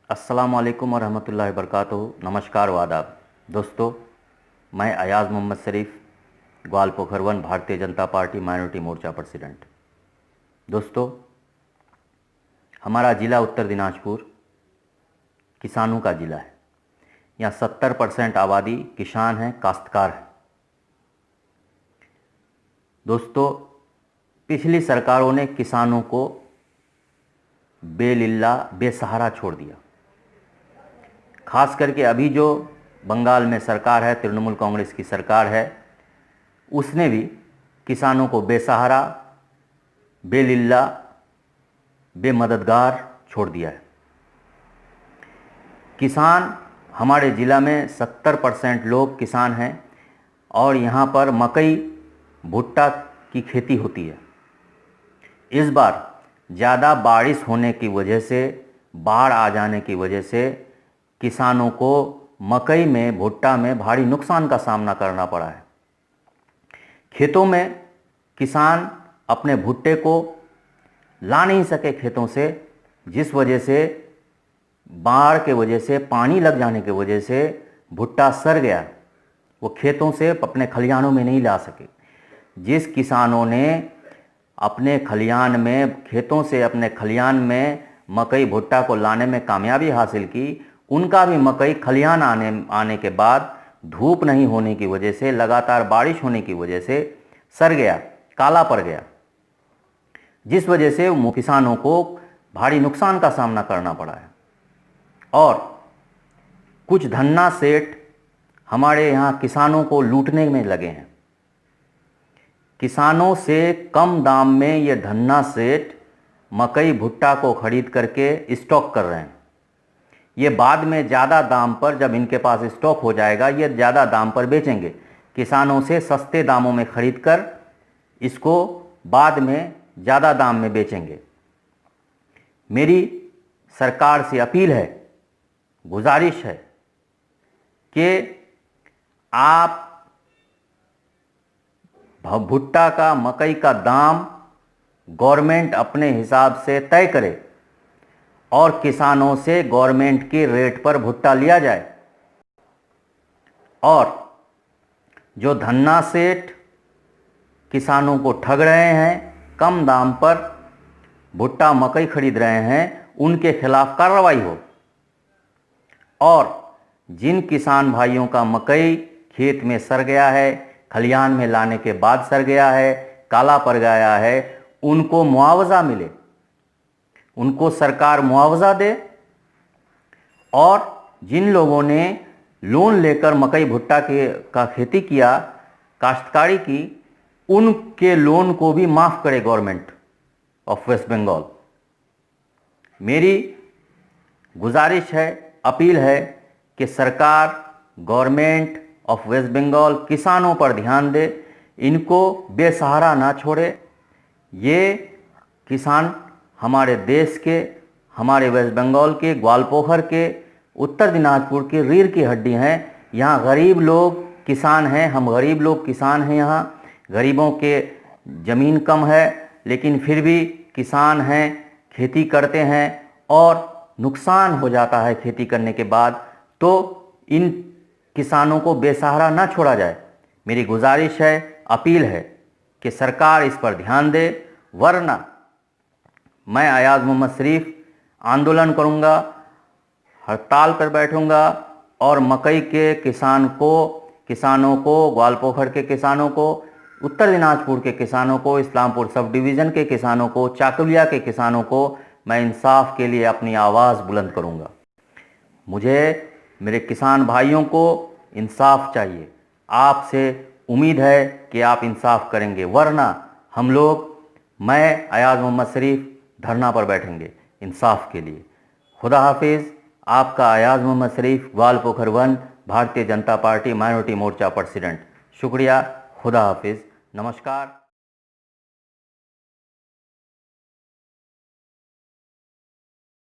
अस्सलाम वालेकुम वरहमतुल्लाहि वबरकातुहू। नमस्कार वादाब दोस्तों, मैं अयाज़ मोहम्मद शरीफ, ग्वालपोखर 1 भारतीय जनता पार्टी माइनॉरिटी मोर्चा प्रेसिडेंट। दोस्तों, हमारा ज़िला उत्तर दिनाजपुर किसानों का ज़िला है। यहाँ 70% आबादी किसान हैं, काश्तकार हैं। दोस्तों, पिछली सरकारों ने किसानों को बेलिल्ला बेसहारा छोड़ दिया। खास करके अभी जो बंगाल में सरकार है, तृणमूल कांग्रेस की सरकार है, उसने भी किसानों को बेसहारा, बेलिल्ला, बेमददगार छोड़ दिया है। किसान हमारे ज़िला में 70% लोग किसान हैं और यहाँ पर मकई, भुट्टा की खेती होती है। इस बार ज़्यादा बारिश होने की वजह से, बाढ़ आ जाने की वजह से किसानों को मकई में, भुट्टा में भारी नुकसान का सामना करना पड़ा है। खेतों में किसान अपने भुट्टे को ला नहीं सके खेतों से, जिस वजह से बाढ़ के वजह से, पानी लग जाने की वजह से भुट्टा सड़ गया। वो खेतों से अपने खलिहानों में नहीं ला सके। जिस किसानों ने अपने खलिहान में, खेतों से अपने खलिहान में मकई, भुट्टा को लाने में कामयाबी हासिल की, उनका भी मकई खलिहान आने के बाद धूप नहीं होने की वजह से, लगातार बारिश होने की वजह से सड़ गया, काला पड़ गया, जिस वजह से किसानों को भारी नुकसान का सामना करना पड़ा है। और कुछ धन्ना सेठ हमारे यहाँ किसानों को लूटने में लगे हैं। किसानों से कम दाम में ये धन्ना सेठ मकई, भुट्टा को खरीद करके स्टॉक कर रहे हैं। ये बाद में ज़्यादा दाम पर, जब इनके पास स्टॉक हो जाएगा, ये ज़्यादा दाम पर बेचेंगे। किसानों से सस्ते दामों में खरीद कर इसको बाद में ज़्यादा दाम में बेचेंगे। मेरी सरकार से अपील है, गुजारिश है कि आप भुट्टा का, मकई का दाम गवर्नमेंट अपने हिसाब से तय करे और किसानों से गवर्नमेंट के रेट पर भुट्टा लिया जाए। और जो धन्ना सेठ किसानों को ठग रहे हैं, कम दाम पर भुट्टा, मकई खरीद रहे हैं, उनके खिलाफ कार्रवाई हो। और जिन किसान भाइयों का मकई खेत में सड़ गया है, खलिहान में लाने के बाद सड़ गया है, काला पड़ गया है, उनको मुआवजा मिले, उनको सरकार मुआवजा दे। और जिन लोगों ने लोन लेकर मकई, भुट्टा का खेती किया, काश्तकारी की, उनके लोन को भी माफ़ करे गवर्नमेंट ऑफ वेस्ट बंगाल। मेरी गुजारिश है, अपील है कि सरकार, गवर्नमेंट ऑफ वेस्ट बंगाल किसानों पर ध्यान दे, इनको बेसहारा ना छोड़े। ये किसान हमारे देश के, हमारे वेस्ट बंगाल के, ग्वालपोखर के, उत्तर दिनाजपुर के रीढ़ की हड्डी हैं। यहाँ गरीब लोग किसान हैं, हम गरीब लोग किसान हैं। यहाँ गरीबों के ज़मीन कम है, लेकिन फिर भी किसान हैं, खेती करते हैं और नुकसान हो जाता है खेती करने के बाद। तो इन किसानों को बेसहारा ना छोड़ा जाए। मेरी गुजारिश है, अपील है कि सरकार इस पर ध्यान दे, वरना मैं अयाज़ मोहम्मद शरीफ आंदोलन करूंगा, हड़ताल पर बैठूंगा और मकई के किसानों को, ग्वालपोखर के किसानों को, उत्तर दिनाजपुर के किसानों को, इस्लामपुर सब डिवीज़न के किसानों को, चाकुलिया के किसानों को मैं इंसाफ के लिए अपनी आवाज़ बुलंद करूंगा। मुझे, मेरे किसान भाइयों को इंसाफ चाहिए। आपसे उम्मीद है कि आप इंसाफ करेंगे, वरना हम लोग, मैं अयाज़ मोहम्मद शरीफ धरना पर बैठेंगे इंसाफ के लिए। खुदा हाफिज़। आपका अयाज़ मोहम्मद शरीफ, ग्वालपोखर 1 भारतीय जनता पार्टी माइनॉरिटी मोर्चा प्रेसिडेंट। शुक्रिया। खुदा हाफिज़। नमस्कार।